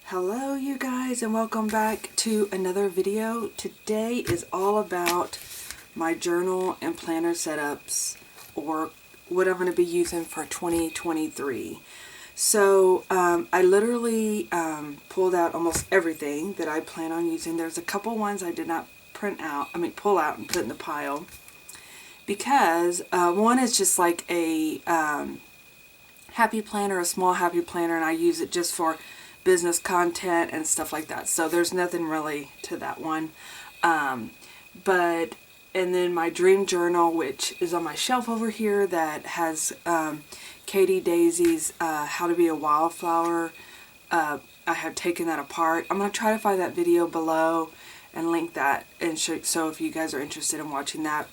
Hello you guys, and welcome back to another video. Today is all about my journal and planner setups, or what I'm going to be using for 2023. So I literally pulled out almost everything that I plan on using. There's a couple ones I did not pull out and put in the pile, because one is just like a happy planner, a small happy planner, and I use it just for business content and stuff like that. So there's nothing really to that one. And then my dream journal, which is on my shelf over here, that has Katie Daisy's How to Be a Wildflower. I have taken that apart. I'm going to try to find that video below and link that and show, so if you guys are interested in watching that.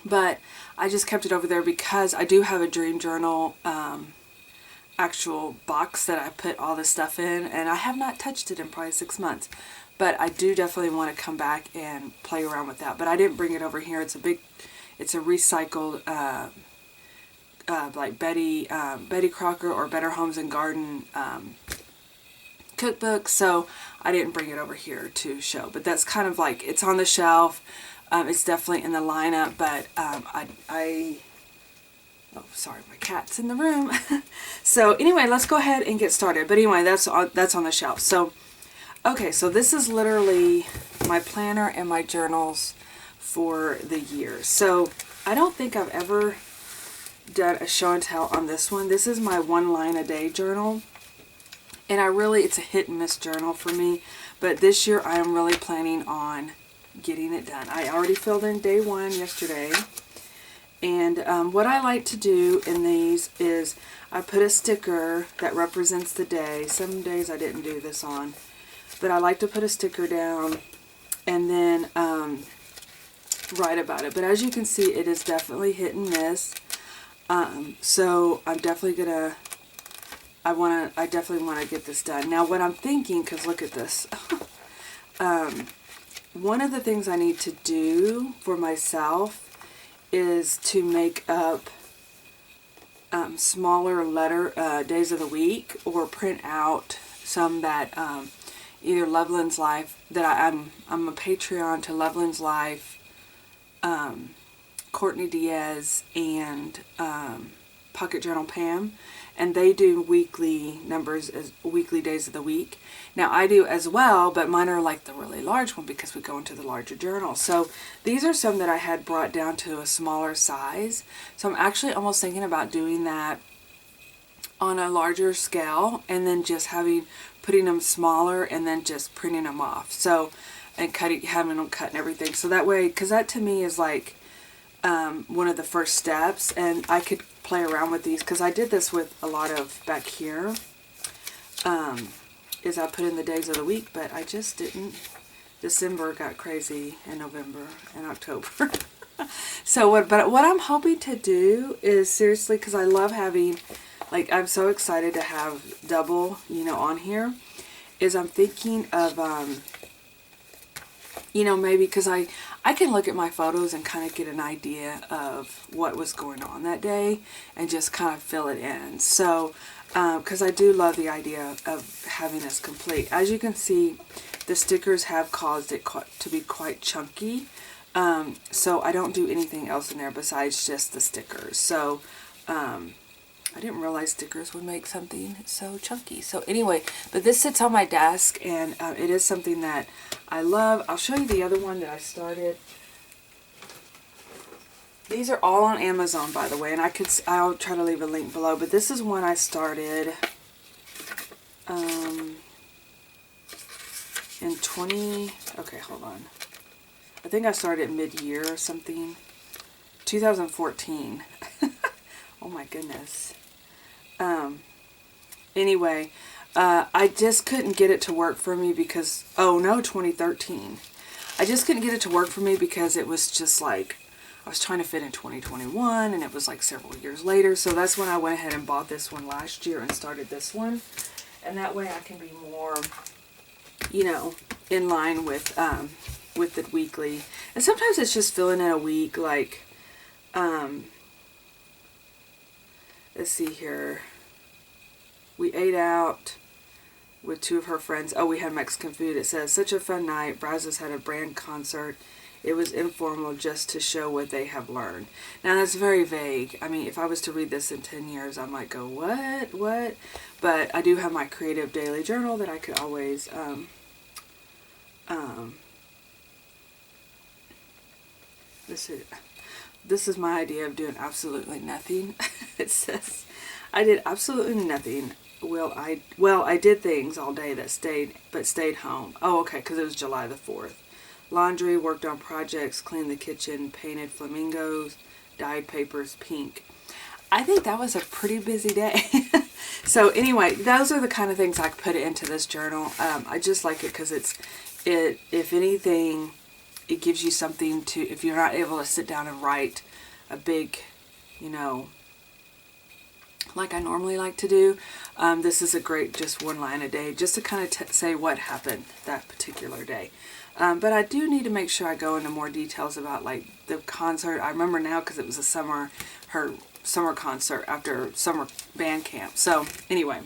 But I just kept it over there because I do have a dream journal actual box that I put all this stuff in, and I have not touched it in probably 6 months, but I do definitely want to come back and play around with that. But I didn't bring it over here. It's a recycled like Betty Crocker or Better Homes and Garden cookbook, so I didn't bring it over here to show. But that's kind of like, it's on the shelf. It's definitely in the lineup, but oh, sorry, my cat's in the room. So anyway, let's go ahead and get started. But anyway, that's on the shelf. So, okay, so this is literally my planner and my journals for the year. So I don't think I've ever done a show and tell on this one. This is my 1 line a day journal. And it's a hit and miss journal for me. But this year I am really planning on getting it done. I already filled in day 1 yesterday. And what I like to do in these is I put a sticker that represents the day. Some days I didn't do this on, but I like to put a sticker down and then write about it. But as you can see, it is definitely hit and miss. So I'm definitely gonna, I definitely want to get this done. Now what I'm thinking, because look at this. One of the things I need to do for myself is to make up smaller days of the week, or print out some that either Loveland's Life, that I'm a Patreon to Loveland's Life, Courtney Diaz, and Pocket Journal Pam, and they do weekly numbers as weekly days of the week. Now I do as well, but mine are like the really large one because we go into the larger journal. So these are some that I had brought down to a smaller size. So I'm actually almost thinking about doing that on a larger scale, and then just putting them smaller and then just printing them off. So, and having them cut and everything. So that way, because that to me is like one of the first steps, and I could play around with these, because I did this with a lot of back here, is I put in the days of the week, but I just didn't. December got crazy, and November and October. So what I'm hoping to do is, seriously, because I love having, like, I'm so excited to have double, on here, is I'm thinking of, maybe, because I can look at my photos and kind of get an idea of what was going on that day and just kind of fill it in. So, because I do love the idea of having this complete. As you can see, the stickers have caused it to be quite chunky. So I don't do anything else in there besides just the stickers. So, I didn't realize stickers would make something so chunky. So anyway, but this sits on my desk, and it is something that I love. I'll show you the other one that I started. These are all on Amazon, by the way, and I'll try to leave a link below. But this is one I started in okay, hold on. I think I started mid-year or something. 2014. Oh my goodness. Anyway, I just couldn't get it to work for me because, 2013. I just couldn't get it to work for me because it was just like, I was trying to fit in 2021, and it was like several years later. So that's when I went ahead and bought this one last year and started this one. And that way I can be more, in line with the weekly. And sometimes it's just filling in a week, like, let's see here. We ate out with two of her friends. Oh, we had Mexican food. It says, such a fun night. Brazos had a brand concert. It was informal just to show what they have learned. Now that's very vague. I mean, if I was to read this in 10 years, I might go, what? But I do have my creative daily journal that I could always, this is my idea of doing absolutely nothing. It says, I did absolutely nothing. Well, I did things all day that stayed home. Oh, okay, because it was July the 4th. Laundry, worked on projects, cleaned the kitchen, painted flamingos, dyed papers pink. I think that was a pretty busy day. So anyway, those are the kind of things I put into this journal. I just like it because if anything, it gives you something to, if you're not able to sit down and write a big, you know, like I normally like to do, this is a great just one line a day, just to kind of say what happened that particular day. But I do need to make sure I go into more details about like the concert. I remember now because it was her summer concert after summer band camp. So anyway,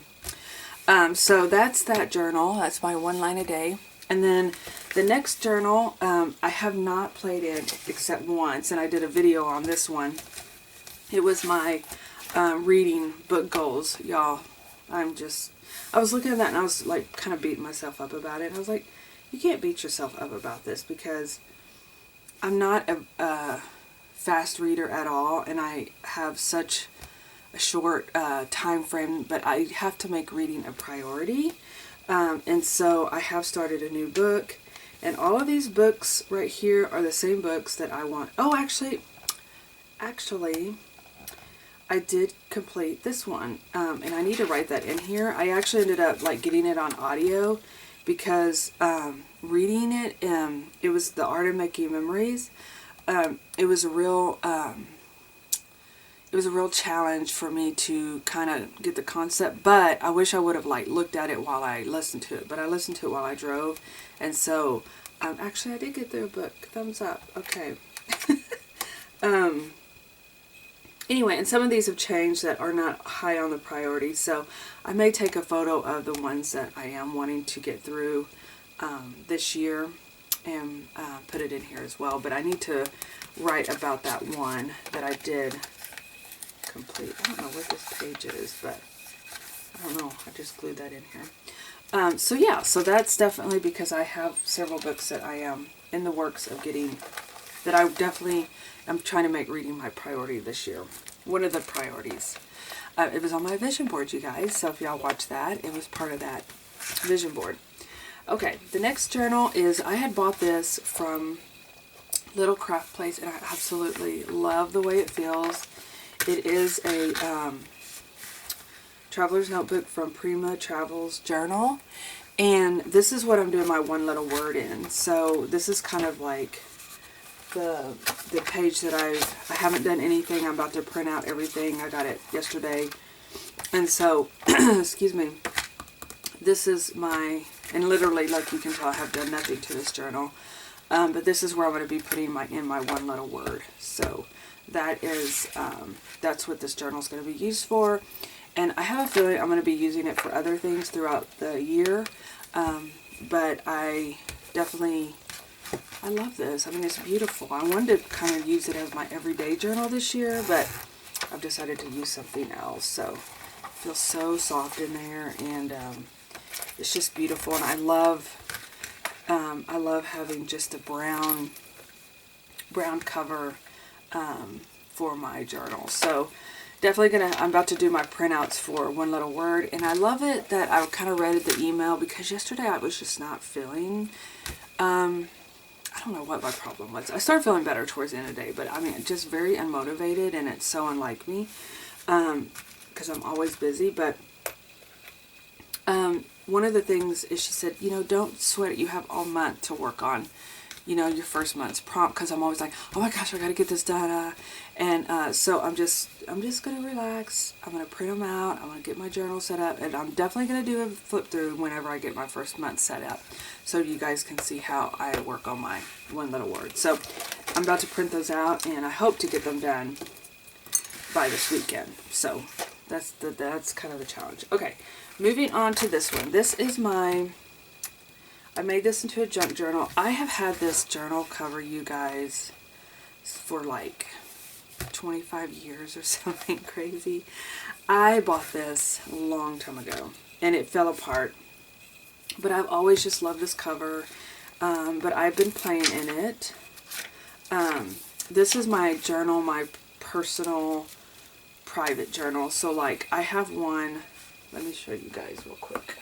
so that's that journal. That's my one line a day. And then the next journal, I have not played it except once, and I did a video on this one. It was my reading book goals, y'all. I was looking at that and I was like kind of beating myself up about it. And I was like, you can't beat yourself up about this because I'm not a fast reader at all, and I have such a short time frame, but I have to make reading a priority. And so I have started a new book, and all of these books right here are the same books that I want. Oh, actually, I did complete this one, and I need to write that in here. I actually ended up like getting it on audio because reading it, it was The Art of Making Memories. It was a real challenge for me to kind of get the concept, but I wish I would have like looked at it while I listened to it. But I listened to it while I drove, and so actually I did get through a book. Thumbs up. Okay. Anyway, and some of these have changed that are not high on the priority, so I may take a photo of the ones that I am wanting to get through this year and put it in here as well. But I need to write about that one that I did complete. I don't know what this page is, but I don't know. I just glued that in here. So yeah, so that's definitely because I have several books that I am in the works of getting, that I definitely am trying to make reading my priority this year. One of the priorities. It was on my vision board, you guys, so if y'all watch that, it was part of that vision board. Okay, the next journal is, I had bought this from Little Craft Place, and I absolutely love the way it feels. It is a traveler's notebook from Prima Travels Journal, and this is what I'm doing my one little word in. So this is kind of like the page that I haven't done anything. I'm about to print out everything. I got it yesterday, and so excuse me, this is my, and literally, like you can tell, I have done nothing to this journal, but this is where I'm going to be putting in my one little word. So that is that's what this journal is going to be used for, and I have a feeling I'm going to be using it for other things throughout the year, but I love this. I mean, it's beautiful. I wanted to kind of use it as my everyday journal this year, but I've decided to use something else. So it feels so soft in there, and it's just beautiful. And I love having just a brown cover for my journal. So definitely I'm about to do my printouts for One Little Word, and I love it that I kind of read the email, because yesterday I was just not feeling, I don't know what my problem was. I started feeling better towards the end of the day, but I mean, just very unmotivated, and it's so unlike me, because I'm always busy. But one of the things is, she said, you know, don't sweat it. You have all month to work on, you know, your first month's prompt, because I'm always like, oh my gosh, I got to get this done. And so I'm just going to relax. I'm going to print them out. I'm going to get my journal set up, and I'm definitely going to do a flip through whenever I get my first month set up, so you guys can see how I work on my one little word. So I'm about to print those out, and I hope to get them done by this weekend. So that's kind of the challenge. Okay, moving on to this one. This is I made this into a junk journal. I have had this journal cover, you guys, for like 25 years or something crazy. I bought this a long time ago and it fell apart, but I've always just loved this cover. But I've been playing in it. This is my journal, my personal private journal. So like I have one, let me show you guys real quick.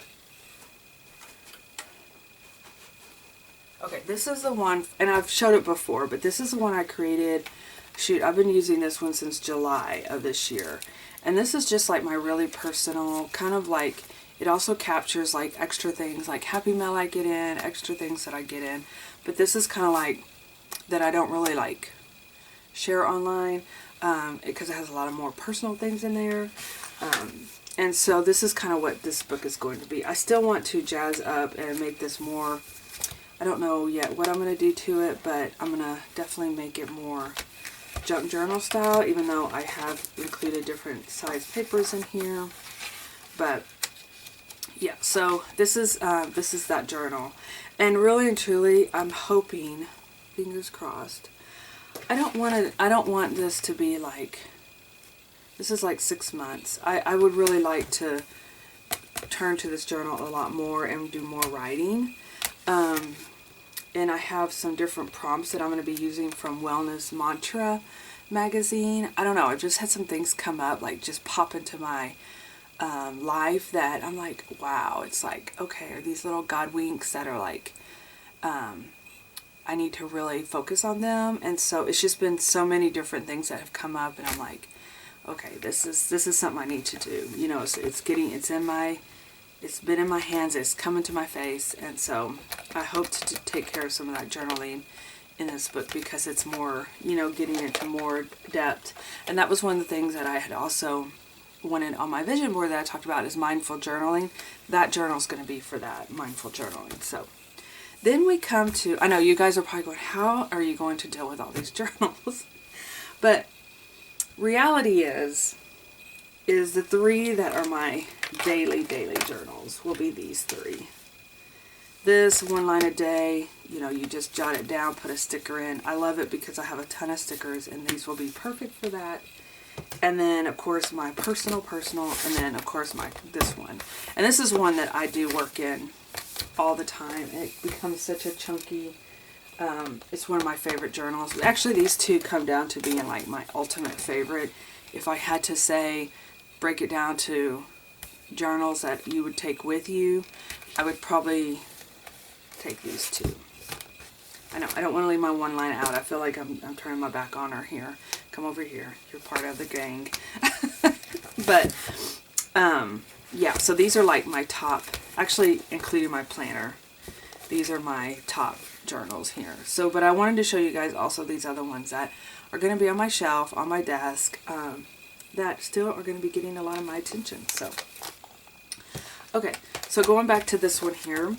Okay, this is the one, and I've showed it before, but this is the one I created. Shoot, I've been using this one since July of this year. And this is just like my really personal, kind of like, it also captures like extra things, like happy mail I get in, extra things that I get in. But this is kind of like, that I don't really like share online, because it has a lot of more personal things in there. And so this is kind of what this book is going to be. I still want to jazz up and make this more, I don't know yet what I'm going to do to it, but I'm going to definitely make it more junk journal style, even though I have included different size papers in here. But yeah, so this is that journal. And really and truly, I'm hoping, fingers crossed, I don't want this to be like, this is like 6 months. I would really like to turn to this journal a lot more and do more writing. And I have some different prompts that I'm going to be using from Wellness Mantra magazine. I don't know, I've just had some things come up, like just pop into my life that I'm like, wow, it's like, okay, are these little God winks that are like, I need to really focus on them. And so it's just been so many different things that have come up, and I'm like, okay, this is something I need to do. You know, it's been in my hands, it's coming to my face, and so I hope to take care of some of that journaling in this book, because it's more, you know, getting into more depth. And that was one of the things that I had also wanted on my vision board that I talked about, is mindful journaling. That journal's going to be for that, mindful journaling. So then we come to, I know you guys are probably going, how are you going to deal with all these journals? But reality is the 3 that are my daily journals will be these 3. This 1 line a day, you know, you just jot it down, put a sticker in. I love it because I have a ton of stickers, and these will be perfect for that. And then of course my personal, and then of course this one. And this is one that I do work in all the time, and it becomes such a chunky, it's one of my favorite journals. Actually, these 2 come down to being like my ultimate favorite. If I had to say, break it down to journals that you would take with you, I would probably take these 2. I know, I don't want to leave my 1 line out. I feel like I'm turning my back on her here. Come over here. You're part of the gang. But, yeah, so these are like my top, actually including my planner. These are my top journals here. So, but I wanted to show you guys also these other ones that are going to be on my shelf, on my desk, that still are going to be getting a lot of my attention. So, okay, so going back to this one here.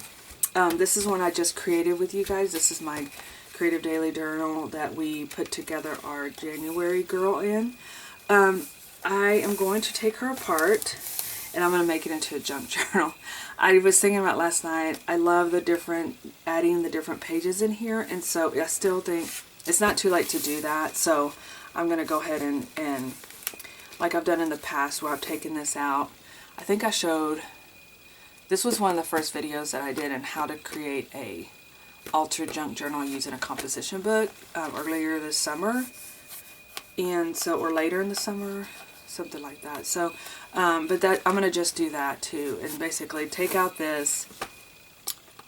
This is one I just created with you guys. This is my Creative Daily Journal that we put together our January girl in. I am going to take her apart, and I'm going to make it into a junk journal. I was thinking about last night, I love adding the different pages in here, and so I still think it's not too late to do that. So I'm going to go ahead and like I've done in the past where I've taken this out. I think I showed, this was one of the first videos that I did on how to create a altered junk journal using a composition book earlier this summer, and so, or later in the summer, something like that. So, but that I'm gonna just do that too, and basically take out this,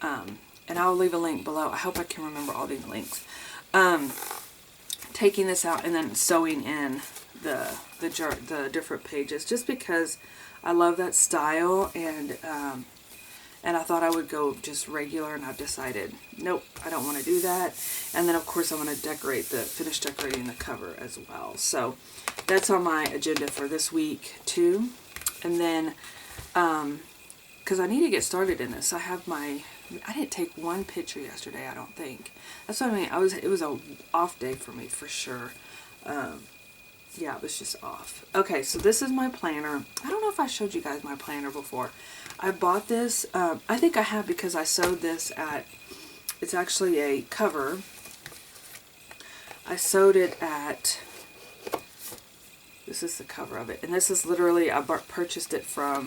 and I'll leave a link below. I hope I can remember all these links. Taking this out and then sewing in the different pages, just because I love that style, and I thought I would go just regular, and I've decided, nope, I don't want to do that. And then of course I'm going to finish decorating the cover as well. So that's on my agenda for this week too. And then, because I need to get started in this, I didn't take one picture yesterday, I don't think. That's what I mean. It was an off day for me for sure. yeah, it was just off. Okay, so this is my planner. I don't know if I showed you guys my planner before. I bought this, I think I have, because I sewed this at, it's actually a cover. I sewed it at, this is the cover of it, and this is literally, I purchased it for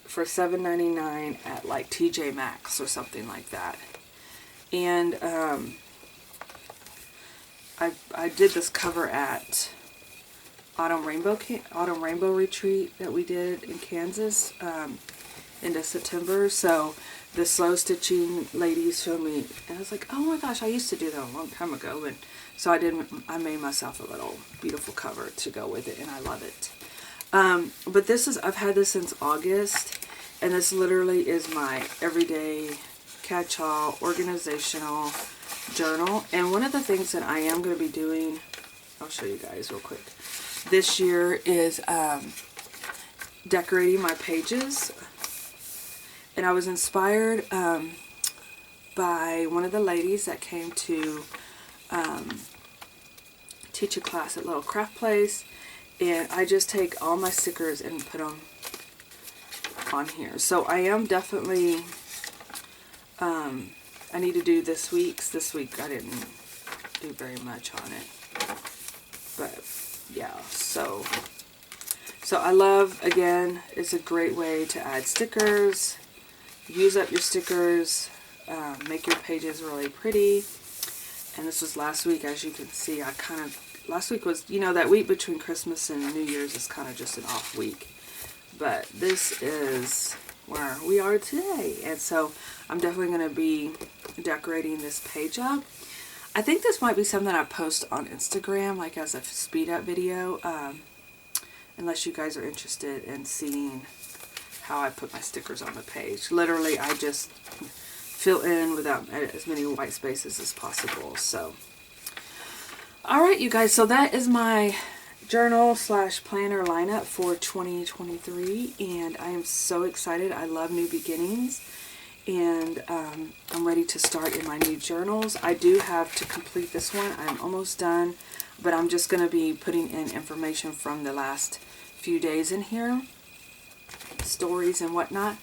$7.99 at like TJ Maxx or something like that. And I did this cover at Autumn Rainbow Retreat that we did in Kansas into September. So the slow stitching ladies showed me, and I was like, oh my gosh, I used to do that a long time ago. And so I made myself a little beautiful cover to go with it, and I love it. But this is, I've had this since August, and this literally is my everyday catch-all organizational journal. And one of the things that I am going to be doing, I'll show you guys real quick, this year is decorating my pages. And I was inspired by one of the ladies that came to teach a class at Little Craft Place, and I just take all my stickers and put them on here. So I am definitely, I need to do this week's. This week I didn't do very much on it, but yeah, so I love, again, it's a great way to add stickers, use up your stickers, make your pages really pretty. And this was last week, as you can see. Last week was, you know, that week between Christmas and New Year's is kind of just an off week. But this is where we are today. And so I'm definitely going to be decorating this page up. I think this might be something I post on Instagram, like as a speed up video. Unless you guys are interested in seeing how I put my stickers on the page. Literally, I just fill in without as many white spaces as possible. So, alright you guys, so that is my journal / planner lineup for 2023, and I am so excited. I love new beginnings, and I'm ready to start in my new journals. I do have to complete this one. I'm almost done, but I'm just going to be putting in information from the last few days in here, stories and whatnot.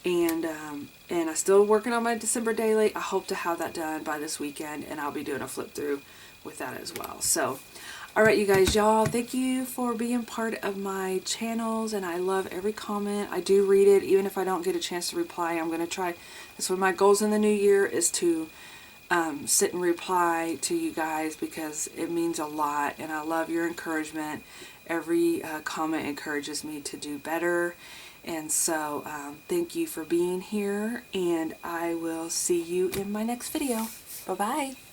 And I'm still working on my December daily. I hope to have that done by this weekend, and I'll be doing a flip through with that as well. So, alright you guys, y'all, thank you for being part of my channels, and I love every comment. I do read it, even if I don't get a chance to reply. I'm going to try. That's one of my goals in the new year, is to sit and reply to you guys, because it means a lot, and I love your encouragement. Every comment encourages me to do better. And so, thank you for being here, and I will see you in my next video. Bye-bye.